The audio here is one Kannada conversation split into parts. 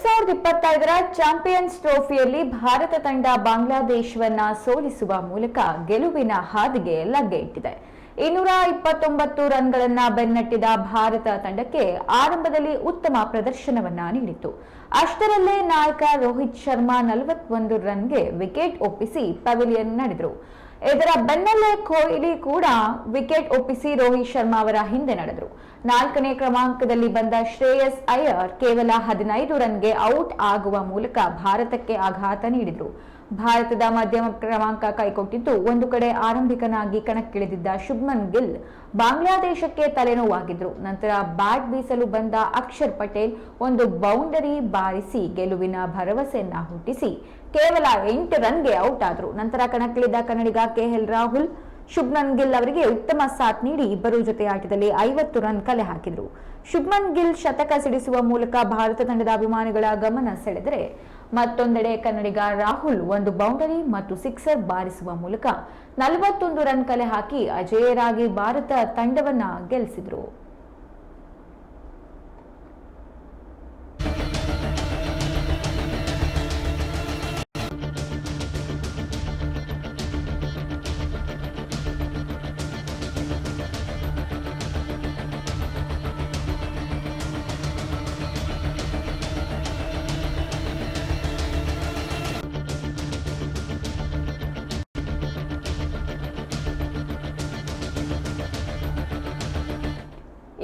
2025ರ ಚಾಂಪಿಯನ್ಸ್ ಟ್ರೋಫಿಯಲ್ಲಿ ಭಾರತ ತಂಡ ಬಾಂಗ್ಲಾದೇಶವನ್ನ ಸೋಲಿಸುವ ಮೂಲಕ ಗೆಲುವಿನ ಹಾದಿಗೆ ಲಗ್ಗೆ ಇಟ್ಟಿದೆ. 229 ರನ್ಗಳನ್ನ ಬೆನ್ನಟ್ಟಿದ ಭಾರತ ತಂಡಕ್ಕೆ ಆರಂಭದಲ್ಲಿ ಉತ್ತಮ ಪ್ರದರ್ಶನವನ್ನ ನೀಡಿತು. ಅಷ್ಟರಲ್ಲೇ ನಾಯಕ ರೋಹಿತ್ ಶರ್ಮಾ 41 ರನ್ಗೆ ವಿಕೆಟ್ ಒಪ್ಪಿಸಿ ಪೆವಿಲಿಯನ್ ನಡೆದರು. ಇದರ ಬೆನ್ನಲ್ಲೇ ಕೊಹ್ಲಿ ಕೂಡ ವಿಕೆಟ್ ಒಪ್ಪಿಸಿ ರೋಹಿತ್ ಶರ್ಮಾ ಅವರ ಹಿಂದೆ ನಡೆದರು. 4ನೇ ಕ್ರಮಾಂಕದಲ್ಲಿ ಬಂದ ಶ್ರೇಯಸ್ ಅಯ್ಯರ್ ಕೇವಲ 15 ರನ್ಗೆ ಔಟ್ ಆಗುವ ಮೂಲಕ ಭಾರತಕ್ಕೆ ಆಘಾತ ನೀಡಿದರು. ಭಾರತದ ಮಧ್ಯಮ ಕ್ರಮಾಂಕ ಕೈಕೊಟ್ಟಿದ್ದು, ಒಂದು ಕಡೆ ಆರಂಭಿಕನಾಗಿ ಕಣಕ್ಕಿಳಿದಿದ್ದ ಶುಭ್ಮನ್ ಗಿಲ್ ಬಾಂಗ್ಲಾದೇಶಕ್ಕೆ ತಲೆನೋವಾಗಿದ್ರು. ನಂತರ ಬ್ಯಾಟ್ ಬೀಸಲು ಬಂದ ಅಕ್ಷರ್ ಪಟೇಲ್ ಒಂದು ಬೌಂಡರಿ ಬಾರಿಸಿ ಗೆಲುವಿನ ಭರವಸೆಯನ್ನ ಹುಟ್ಟಿಸಿ ಕೇವಲ 8 ರನ್ಗೆ ಔಟ್ ಆದರು. ನಂತರ ಕಣಕ್ಕಿಳಿದ ಕನ್ನಡಿಗ ಕೆಎಲ್ ರಾಹುಲ್ ಶುಭ್ಮನ್ ಗಿಲ್ ಅವರಿಗೆ ಉತ್ತಮ ಸಾಥ್ ನೀಡಿ ಇಬ್ಬರೂ ಜೊತೆ ಆಟದಲ್ಲಿ 50 ರನ್ ಕಲೆ ಹಾಕಿದರು. ಶುಭ್ಮನ್ ಗಿಲ್ ಶತಕ ಸಿಡಿಸುವ ಮೂಲಕ ಭಾರತ ತಂಡದ ಅಭಿಮಾನಿಗಳ ಗಮನ ಸೆಳೆದರೆ, ಮತ್ತೊಂದೆಡೆ ಕನ್ನಡಿಗ ರಾಹುಲ್ ಒಂದು ಬೌಂಡರಿ ಮತ್ತು ಸಿಕ್ಸರ್ ಬಾರಿಸುವ ಮೂಲಕ 41 ರನ್ ಕಲೆ ಹಾಕಿ ಅಜೇಯರಾಗಿ ಭಾರತ ತಂಡವನ್ನ ಗೆಲ್ಲಿಸಿದರು.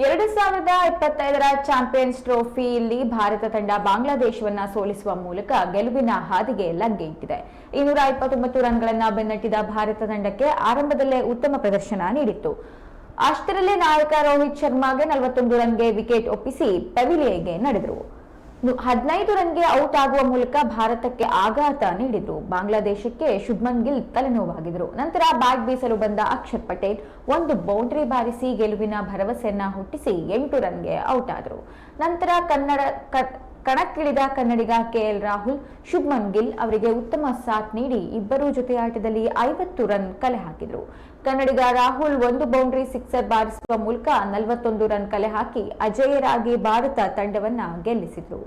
ಎರಡು 2025ರ ಚಾಂಪಿಯನ್ಸ್ ಟ್ರೋಫಿಯಲ್ಲಿ ಭಾರತ ತಂಡ ಬಾಂಗ್ಲಾದೇಶವನ್ನ ಸೋಲಿಸುವ ಮೂಲಕ ಗೆಲುವಿನ ಹಾದಿಗೆ ಲಗ್ಗೆ ಇಟ್ಟಿದೆ. 229 ರನ್ಗಳನ್ನ ಬೆನ್ನಟ್ಟಿದ ಭಾರತ ತಂಡಕ್ಕೆ ಆರಂಭದಲ್ಲೇ ಉತ್ತಮ ಪ್ರದರ್ಶನ ನೀಡಿತ್ತು. ಅಷ್ಟರಲ್ಲೇ ನಾಯಕ ರೋಹಿತ್ ಶರ್ಮಾಗೆ 41 ರನ್ಗೆ ವಿಕೆಟ್ ಒಪ್ಪಿಸಿ ಪೆವಿಲಿಯನ್ಗೆ ನಡೆದರು. 15 ರನ್ಗೆ ಔಟ್ ಆಗುವ ಮೂಲಕ ಭಾರತಕ್ಕೆ ಆಘಾತ ನೀಡಿದ್ರು. ಬಾಂಗ್ಲಾದೇಶಕ್ಕೆ ಶುಭ್ಮನ್ ಗಿಲ್ ತಲೆನೋವಾಗಿದ್ರು. ನಂತರ ಬ್ಯಾಟ್ ಬೀಸಲು ಬಂದ ಅಕ್ಷರ್ ಪಟೇಲ್ ಒಂದು ಬೌಂಡರಿ ಬಾರಿಸಿ ಗೆಲುವಿನ ಭರವಸೆಯನ್ನ ಹುಟ್ಟಿಸಿ 8 ರನ್ಗೆ ಔಟ್ ಆದರು. ನಂತರ ಕಣಕ್ಕಿಳಿದ ಕನ್ನಡಿಗ ಕೆಎಲ್ ರಾಹುಲ್ ಶುಭ್ಮನ್ ಗಿಲ್ ಅವರಿಗೆ ಉತ್ತಮ ಸಾಥ್ ನೀಡಿ ಇಬ್ಬರೂ ಜೊತೆ ಆಟದಲ್ಲಿ 50 ರನ್ ಕಲೆ ಹಾಕಿದರು. ಕನ್ನಡಿಗ ರಾಹುಲ್ ಒಂದು ಬೌಂಡರಿ ಸಿಕ್ಸರ್ ಬಾರಿಸುವ ಮೂಲಕ 41 ರನ್ ಕಲೆ ಹಾಕಿ ಅಜೇಯರಾಗಿ ಭಾರತ ತಂಡವನ್ನ ಗೆಲ್ಲಿಸಿದರು.